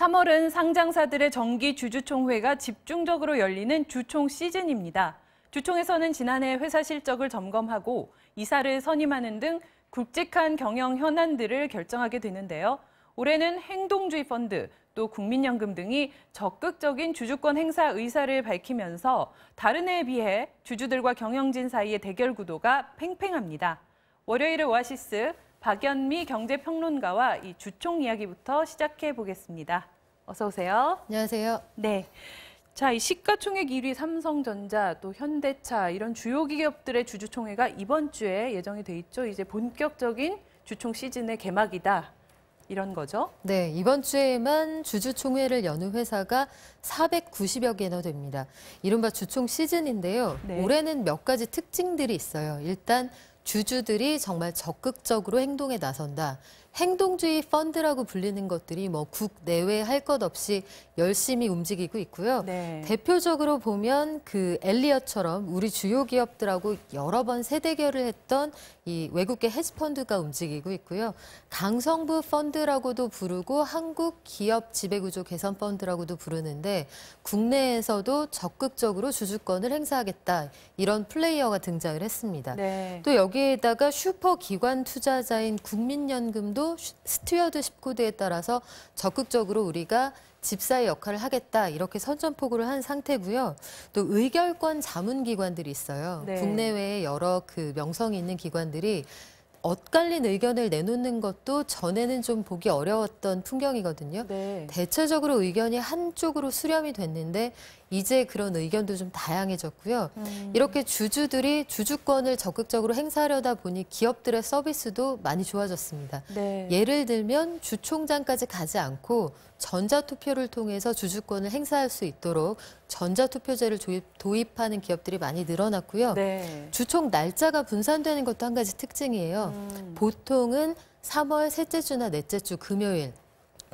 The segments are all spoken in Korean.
3월은 상장사들의 정기 주주총회가 집중적으로 열리는 주총 시즌입니다. 주총에서는 지난해 회사 실적을 점검하고 이사를 선임하는 등 굵직한 경영 현안들을 결정하게 되는데요. 올해는 행동주의 펀드, 또 국민연금 등이 적극적인 주주권 행사 의사를 밝히면서 다른 해에 비해 주주들과 경영진 사이의 대결 구도가 팽팽합니다. 월요일의 오아시스 박연미 경제평론가와 이 주총 이야기부터 시작해 보겠습니다. 어서 오세요. 안녕하세요. 네. 자, 이 시가총액 1위 삼성전자, 또 현대차 이런 주요 기업들의 주주총회가 이번 주에 예정이 돼 있죠. 이제 본격적인 주총 시즌의 개막이다. 이런 거죠? 네, 이번 주에만 주주총회를 여는 회사가 490여 개나 됩니다. 이른바 주총 시즌인데요. 네. 올해는 몇 가지 특징들이 있어요. 일단 주주들이 정말 적극적으로 행동에 나선다. 행동주의 펀드라고 불리는 것들이 뭐 국내외 할 것 없이 열심히 움직이고 있고요. 네. 대표적으로 보면 그 엘리엇처럼 우리 주요 기업들하고 여러 번 세대결을 했던 이 외국계 헤지펀드가 움직이고 있고요. 강성부 펀드라고도 부르고 한국 기업 지배구조 개선 펀드라고도 부르는데 국내에서도 적극적으로 주주권을 행사하겠다. 이런 플레이어가 등장을 했습니다. 네. 또 여기에다가 슈퍼 기관 투자자인 국민연금도 스튜어드십 코드에 따라서 적극적으로 우리가 집사의 역할을 하겠다 이렇게 선전포고를 한 상태고요. 또 의결권 자문기관들이 있어요. 네. 국내외에 여러 그 명성이 있는 기관들이 엇갈린 의견을 내놓는 것도 전에는 좀 보기 어려웠던 풍경이거든요. 네. 대체적으로 의견이 한쪽으로 수렴이 됐는데 이제 그런 의견도 좀 다양해졌고요. 이렇게 주주들이 주주권을 적극적으로 행사하려다 보니 기업들의 서비스도 많이 좋아졌습니다. 네. 예를 들면 주총장까지 가지 않고 전자투표를 통해서 주주권을 행사할 수 있도록 전자투표제를 도입하는 기업들이 많이 늘어났고요. 네. 주총 날짜가 분산되는 것도 한 가지 특징이에요. 보통은 3월 셋째 주나 넷째 주 금요일,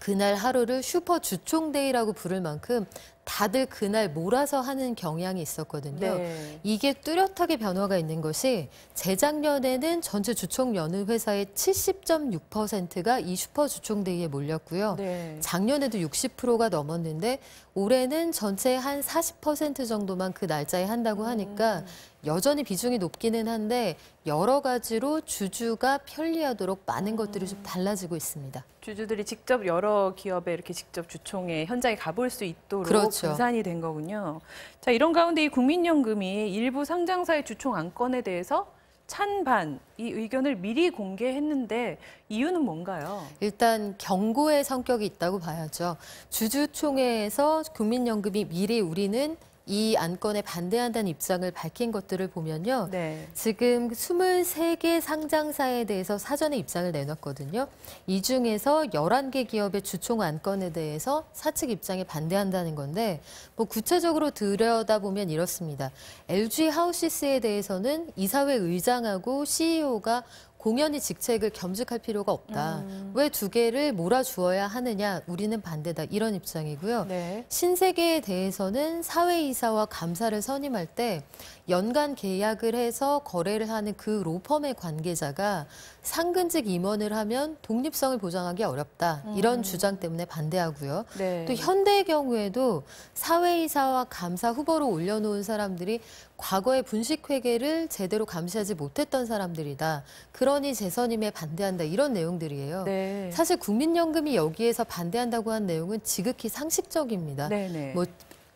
그날 하루를 슈퍼 주총데이라고 부를 만큼 다들 그날 몰아서 하는 경향이 있었거든요. 네. 이게 뚜렷하게 변화가 있는 것이 재작년에는 전체 주총 여는 회사의 70.6%가 이 슈퍼 주총데이에 몰렸고요. 네. 작년에도 60%가 넘었는데 올해는 전체의 한 40% 정도만 그 날짜에 한다고 하니까 여전히 비중이 높기는 한데 여러 가지로 주주가 편리하도록 많은 것들이 좀 달라지고 있습니다. 주주들이 직접 여러 기업에 이렇게 직접 주총에 현장에 가볼 수 있도록 그렇죠. 분산이 된 거군요. 자, 이런 가운데 이 국민연금이 일부 상장사의 주총 안건에 대해서 찬반, 이 의견을 미리 공개했는데 이유는 뭔가요? 일단 경고의 성격이 있다고 봐야죠. 주주총회에서 국민연금이 미리 우리는 이 안건에 반대한다는 입장을 밝힌 것들을 보면요. 네. 지금 23개 상장사에 대해서 사전에 입장을 내놨거든요. 이 중에서 11개 기업의 주총 안건에 대해서 사측 입장에 반대한다는 건데 뭐 구체적으로 들여다보면 이렇습니다. LG 하우시스에 대해서는 이사회 의장하고 CEO가 공연히 직책을 겸직할 필요가 없다. 왜 두 개를 몰아주어야 하느냐. 우리는 반대다. 이런 입장이고요. 네. 신세계에 대해서는 사회이사와 감사를 선임할 때 연간 계약을 해서 거래를 하는 그 로펌의 관계자가 상근직 임원을 하면 독립성을 보장하기 어렵다. 이런 주장 때문에 반대하고요. 네. 또 현대의 경우에도 사회이사와 감사 후보로 올려놓은 사람들이 과거의 분식회계를 제대로 감시하지 못했던 사람들이다. 그러니 재선임에 반대한다. 이런 내용들이에요. 네. 사실 국민연금이 여기에서 반대한다고 한 내용은 지극히 상식적입니다. 네네. 뭐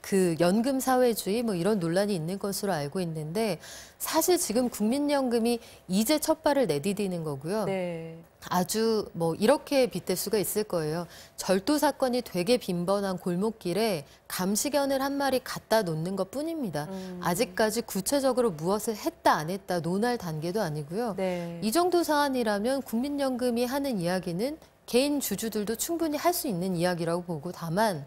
그 연금 사회주의 뭐 이런 논란이 있는 것으로 알고 있는데 사실 지금 국민연금이 이제 첫 발을 내디디는 거고요. 네. 아주 뭐 이렇게 빗댈 수가 있을 거예요. 절도 사건이 되게 빈번한 골목길에 감시견을 한 마리 갖다 놓는 것뿐입니다. 아직까지 구체적으로 무엇을 했다 안 했다 논할 단계도 아니고요. 네. 이 정도 사안이라면 국민연금이 하는 이야기는 개인 주주들도 충분히 할 수 있는 이야기라고 보고 다만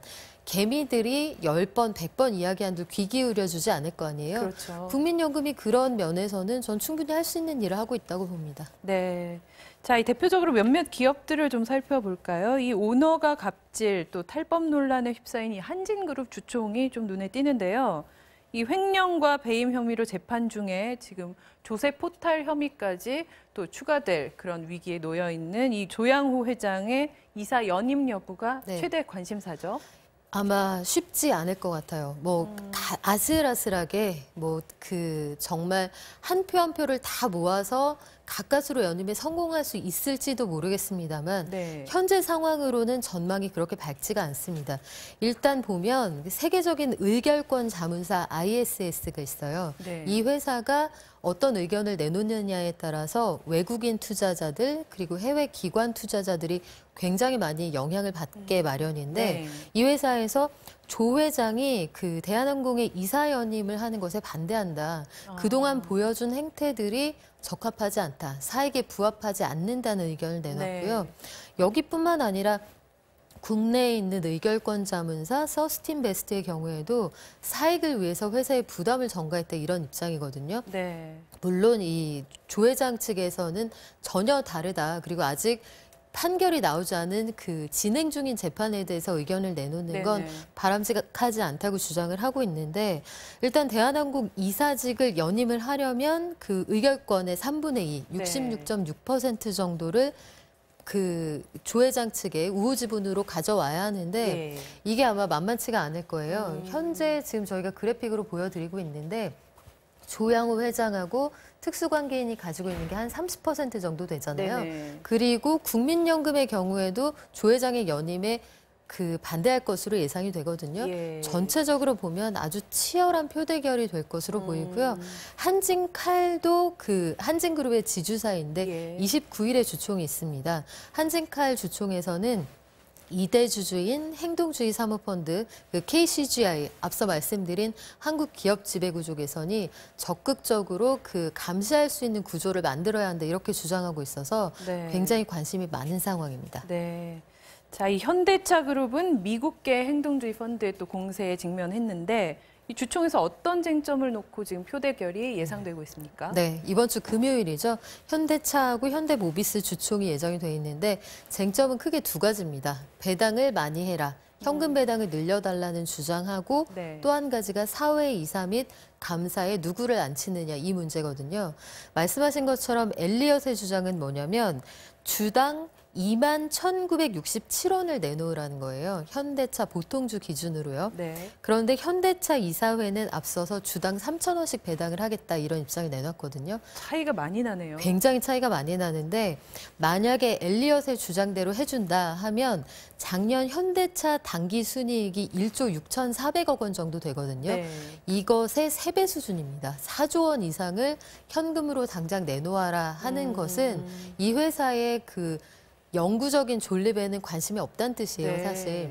개미들이 10번, 100번 이야기한들 귀 기울여주지 않을 거 아니에요. 그렇죠. 국민연금이 그런 면에서는 전 충분히 할 수 있는 일을 하고 있다고 봅니다. 네. 자, 이 대표적으로 몇몇 기업들을 좀 살펴볼까요? 이 오너가 갑질 또 탈법 논란에 휩싸인 이 한진그룹 주총이 좀 눈에 띄는데요. 이 횡령과 배임 혐의로 재판 중에 지금 조세 포탈 혐의까지 또 추가될 그런 위기에 놓여 있는 이 조양호 회장의 이사 연임 여부가 네. 최대 관심사죠. 아마 쉽지 않을 것 같아요. 아슬아슬하게 정말 한 표 한 표를 다 모아서 가까스로 연임에 성공할 수 있을지도 모르겠습니다만 네. 현재 상황으로는 전망이 그렇게 밝지가 않습니다. 일단 보면 세계적인 의결권 자문사 ISS가 있어요. 네. 이 회사가 어떤 의견을 내놓느냐에 따라서 외국인 투자자들 그리고 해외 기관 투자자들이 굉장히 많이 영향을 받게 마련인데 네. 이 회사에서 조 회장이 그 대한항공의 이사 연임을 하는 것에 반대한다. 그동안 보여준 행태들이 적합하지 않다. 사익에 부합하지 않는다는 의견을 내놨고요. 네. 여기뿐만 아니라 국내에 있는 의결권 자문사 서스틴베스트의 경우에도 사익을 위해서 회사에 부담을 전가했다 이런 입장이거든요. 네. 물론 이 조 회장 측에서는 전혀 다르다. 그리고 아직 판결이 나오지 않은 그 진행 중인 재판에 대해서 의견을 내놓는 건 네네. 바람직하지 않다고 주장을 하고 있는데 일단 대한항공 이사직을 연임을 하려면 그 의결권의 3분의 2, 네. 66.6% 정도를 그 조 회장 측의 우호 지분으로 가져와야 하는데 네. 이게 아마 만만치가 않을 거예요. 현재 지금 저희가 그래픽으로 보여드리고 있는데 조양호 회장하고 특수관계인이 가지고 있는 게 한 30% 정도 되잖아요. 네네. 그리고 국민연금의 경우에도 조 회장의 연임에 그 반대할 것으로 예상이 되거든요. 예. 전체적으로 보면 아주 치열한 표대결이 될 것으로 보이고요. 한진칼도 그 한진그룹의 지주사인데 예. 29일에 주총이 있습니다. 한진칼 주총에서는 2대 주주인 행동주의 사모펀드 그 KCGI 앞서 말씀드린 한국 기업 지배 구조 개선이 적극적으로 그 감시할 수 있는 구조를 만들어야 한다 이렇게 주장하고 있어서 네. 굉장히 관심이 많은 상황입니다. 네. 자, 이 현대차 그룹은 미국계 행동주의 펀드에 또 공세에 직면했는데 이 주총에서 어떤 쟁점을 놓고 지금 표대결이 예상되고 있습니까? 네, 이번 주 금요일이죠. 현대차하고 현대모비스 주총이 예정이 돼 있는데 쟁점은 크게 두 가지입니다. 배당을 많이 해라. 현금 배당을 늘려달라는 주장하고 네. 또 한 가지가 사회 이사 및 감사에 누구를 앉히느냐 이 문제거든요. 말씀하신 것처럼 엘리엇의 주장은 뭐냐면 주당 21,967원을 내놓으라는 거예요. 현대차 보통주 기준으로요. 네. 그런데 현대차 이사회는 앞서서 주당 3,000원씩 배당을 하겠다 이런 입장을 내놨거든요. 차이가 많이 나네요. 굉장히 차이가 많이 나는데 만약에 엘리엇의 주장대로 해준다 하면 작년 현대차 당기 순이익이 1조 6,400억 원 정도 되거든요. 네. 이것의 3배 수준입니다. 4조 원 이상을 현금으로 당장 내놓아라 하는 것은 이 회사의 그 영구적인 존립에는 관심이 없다는 뜻이에요, 네. 사실.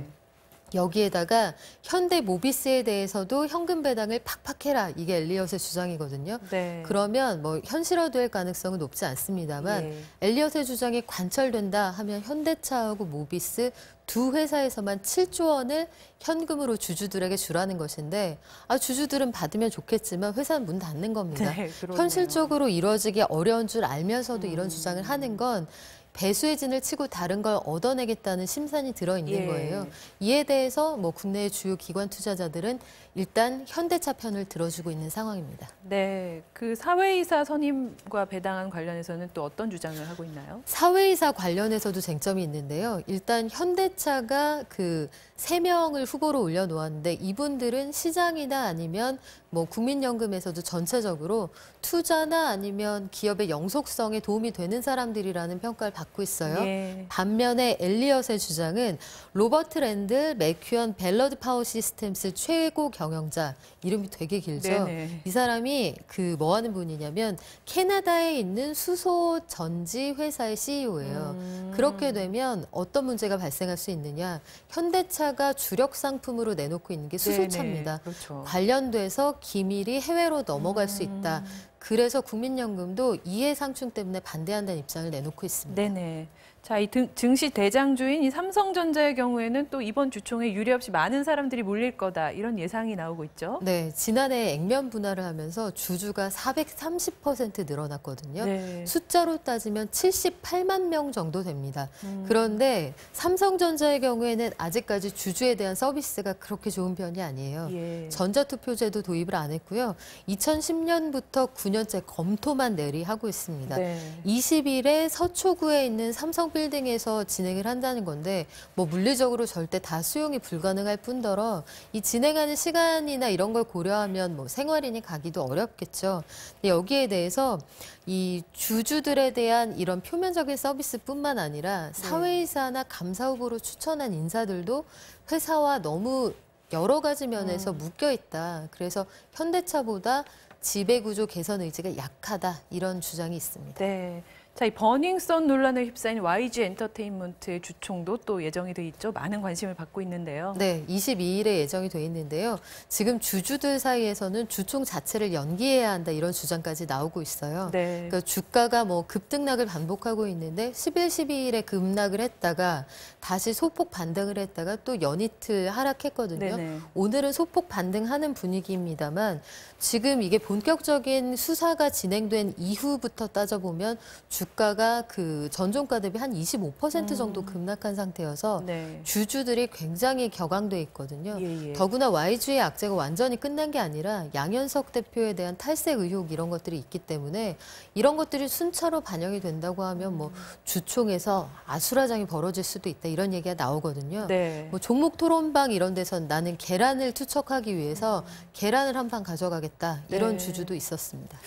여기에다가 현대모비스에 대해서도 현금 배당을 팍팍 해라. 이게 엘리엇의 주장이거든요. 네. 그러면 뭐 현실화될 가능성은 높지 않습니다만 예. 엘리엇의 주장이 관철된다 하면 현대차하고 모비스 두 회사에서만 7조 원을 현금으로 주주들에게 주라는 것인데 주주들은 받으면 좋겠지만 회사는 문 닫는 겁니다. 네, 그러네요. 현실적으로 이루어지기 어려운 줄 알면서도 이런 주장을 하는 건 배수의 진을 치고 다른 걸 얻어내겠다는 심산이 들어있는 예. 거예요. 이에 대해서 뭐 국내의 주요 기관 투자자들은 일단 현대차 편을 들어주고 있는 상황입니다. 네. 그 사회이사 선임과 배당안 관련해서는 또 어떤 주장을 하고 있나요? 사회이사 관련해서도 쟁점이 있는데요. 일단 현대차가 그 3명을 후보로 올려놓았는데 이분들은 시장이나 아니면 뭐 국민연금에서도 전체적으로 투자나 아니면 기업의 영속성에 도움이 되는 사람들이라는 평가를 받고 있어요. 예. 반면에 엘리엇의 주장은 로버트 랜드 맥큐언 벨러드 파워 시스템스 최고 경영자, 이름이 되게 길죠. 네네. 이 사람이 그 뭐 하는 분이냐면 캐나다에 있는 수소 전지 회사의 CEO예요. 그렇게 되면 어떤 문제가 발생할 수 있느냐? 현대차가 주력 상품으로 내놓고 있는 게 수소차입니다. 네네. 그렇죠. 관련돼서 기밀이 해외로 넘어갈 수 있다. 그래서 국민연금도 이해상충 때문에 반대한다는 입장을 내놓고 있습니다. 네네. 자, 이 증시 대장주인 이 삼성전자의 경우에는 또 이번 주총에 유례없이 많은 사람들이 몰릴 거다 이런 예상이 나오고 있죠. 네, 지난해 액면 분할을 하면서 주주가 430% 늘어났거든요. 네. 숫자로 따지면 78만 명 정도 됩니다. 그런데 삼성전자의 경우에는 아직까지 주주에 대한 서비스가 그렇게 좋은 편이 아니에요. 예. 전자투표제도 도입을 안 했고요. 2010년부터 9년째 검토만 내리하고 있습니다. 네. 20일에 서초구에 있는 삼성 빌딩에서 진행을 한다는 건데 뭐 물리적으로 절대 다 수용이 불가능할 뿐더러 이 진행하는 시간이나 이런 걸 고려하면 뭐 생활인이 가기도 어렵겠죠. 근데 여기에 대해서 이 주주들에 대한 이런 표면적인 서비스뿐만 아니라 사회이사나 감사 후보로 추천한 인사들도 회사와 너무 여러 가지 면에서 묶여 있다. 그래서 현대차보다 지배구조 개선 의지가 약하다. 이런 주장이 있습니다. 네. 자, 이 버닝썬 논란을 휩싸인 YG 엔터테인먼트의 주총도 또 예정이 돼 있죠. 많은 관심을 받고 있는데요. 네, 22일에 예정이 돼 있는데요. 지금 주주들 사이에서는 주총 자체를 연기해야 한다 이런 주장까지 나오고 있어요. 네. 그러니까 주가가 뭐 급등락을 반복하고 있는데 10일, 12일에 급락을 했다가 다시 소폭 반등을 했다가 또 연이틀 하락했거든요. 네네. 오늘은 소폭 반등하는 분위기입니다만 지금 이게 본격적인 수사가 진행된 이후부터 따져보면 주가가 그 전종가 대비 한 25% 정도 급락한 상태여서 네. 주주들이 굉장히 격앙돼 있거든요. 예, 예. 더구나 YG의 악재가 완전히 끝난 게 아니라 양현석 대표에 대한 탈색 의혹 이런 것들이 있기 때문에 이런 것들이 순차로 반영이 된다고 하면 뭐 주총에서 아수라장이 벌어질 수도 있다 이런 얘기가 나오거든요. 네. 뭐 종목 토론방 이런 데선 나는 계란을 투척하기 위해서 계란을 한 판 가져가겠다 이런 네. 주주도 있었습니다.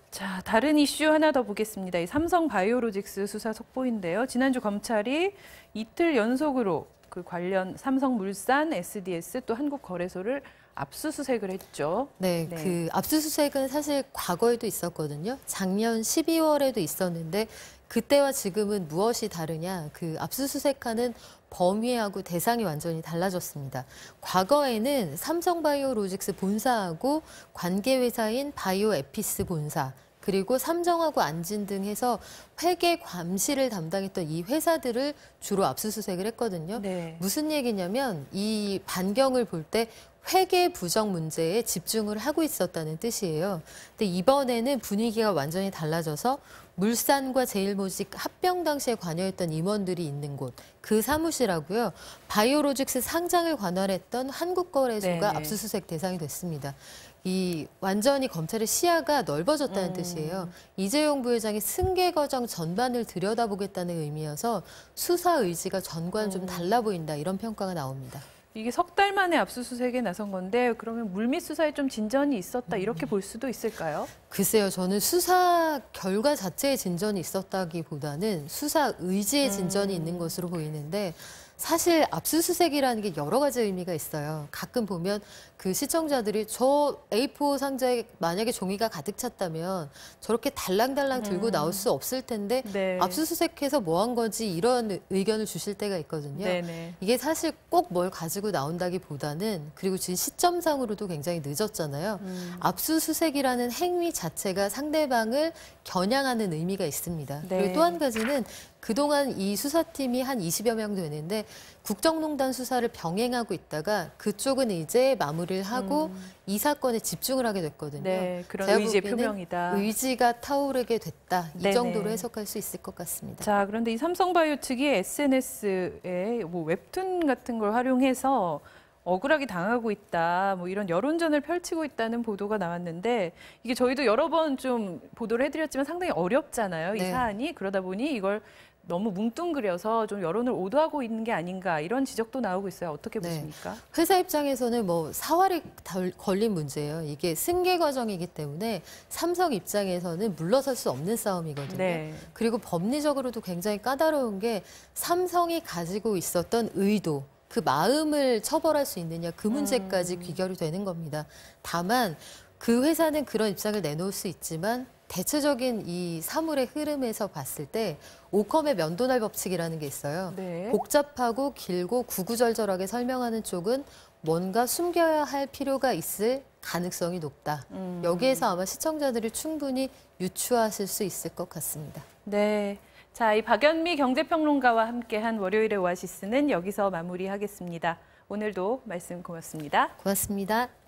자, 다른 이슈 하나 더 보겠습니다. 이 삼성 바이오로직스 수사 속보인데요. 지난주 검찰이 이틀 연속으로 그 관련 삼성물산, SDS 또 한국거래소를 압수수색을 했죠. 네, 네. 그 압수수색은 사실 과거에도 있었거든요. 작년 12월에도 있었는데 그때와 지금은 무엇이 다르냐? 그 압수수색하는 범위하고 대상이 완전히 달라졌습니다. 과거에는 삼성바이오로직스 본사하고 관계회사인 바이오에피스 본사 그리고 삼정하고 안진 등 해서 회계 감시를 담당했던 이 회사들을 주로 압수수색을 했거든요. 네. 무슨 얘기냐면 이 반경을 볼 때 회계 부정 문제에 집중을 하고 있었다는 뜻이에요. 근데 이번에는 분위기가 완전히 달라져서 물산과 제일모직 합병 당시에 관여했던 임원들이 있는 곳, 그 사무실하고요. 바이오로직스 상장을 관할했던 한국거래소가 네네. 압수수색 대상이 됐습니다. 이 완전히 검찰의 시야가 넓어졌다는 뜻이에요. 이재용 부회장이 승계 과정 전반을 들여다보겠다는 의미여서 수사 의지가 전과는 좀 달라 보인다 이런 평가가 나옵니다. 이게 석 달 만에 압수수색에 나선 건데 그러면 물밑 수사에 좀 진전이 있었다 이렇게 볼 수도 있을까요? 글쎄요, 저는 수사 결과 자체에 진전이 있었다기보다는 수사 의지에 진전이 있는 것으로 보이는데 사실 압수수색이라는 게 여러 가지 의미가 있어요. 가끔 보면 그 시청자들이 저 A4 상자에 만약에 종이가 가득 찼다면 저렇게 달랑달랑 들고 나올 수 없을 텐데 네. 압수수색해서 뭐 한 거지 이런 의견을 주실 때가 있거든요. 네네. 이게 사실 꼭 뭘 가지고 나온다기보다는 그리고 지금 시점상으로도 굉장히 늦었잖아요. 압수수색이라는 행위 자체가 상대방을 겨냥하는 의미가 있습니다. 네. 그리고 또 한 가지는 그동안 이 수사팀이 한 20여 명 되는데 국정농단 수사를 병행하고 있다가 그쪽은 이제 마무리를 하고 이 사건에 집중을 하게 됐거든요. 네, 그런 제가 의지의 보기에는 표명이다. 의지가 타오르게 됐다. 이 네네. 정도로 해석할 수 있을 것 같습니다. 자, 그런데 이 삼성바이오 측이 SNS에 뭐 웹툰 같은 걸 활용해서 억울하게 당하고 있다, 뭐 이런 여론전을 펼치고 있다는 보도가 나왔는데 이게 저희도 여러 번 좀 보도를 해드렸지만 상당히 어렵잖아요, 이 네. 사안이. 그러다 보니 이걸 너무 뭉뚱그려서 좀 여론을 오도하고 있는 게 아닌가 이런 지적도 나오고 있어요. 어떻게 네. 보십니까? 회사 입장에서는 뭐 사활이 걸린 문제예요. 이게 승계 과정이기 때문에 삼성 입장에서는 물러설 수 없는 싸움이거든요. 네. 그리고 법리적으로도 굉장히 까다로운 게 삼성이 가지고 있었던 의도, 그 마음을 처벌할 수 있느냐 그 문제까지 귀결이 되는 겁니다. 다만 그 회사는 그런 입장을 내놓을 수 있지만 대체적인 이 사물의 흐름에서 봤을 때 오컴의 면도날 법칙이라는 게 있어요. 네. 복잡하고 길고 구구절절하게 설명하는 쪽은 뭔가 숨겨야 할 필요가 있을 가능성이 높다. 여기에서 아마 시청자들이 충분히 유추하실 수 있을 것 같습니다. 네. 자, 이 박연미 경제평론가와 함께한 월요일의 오아시스는 여기서 마무리하겠습니다. 오늘도 말씀 고맙습니다. 고맙습니다.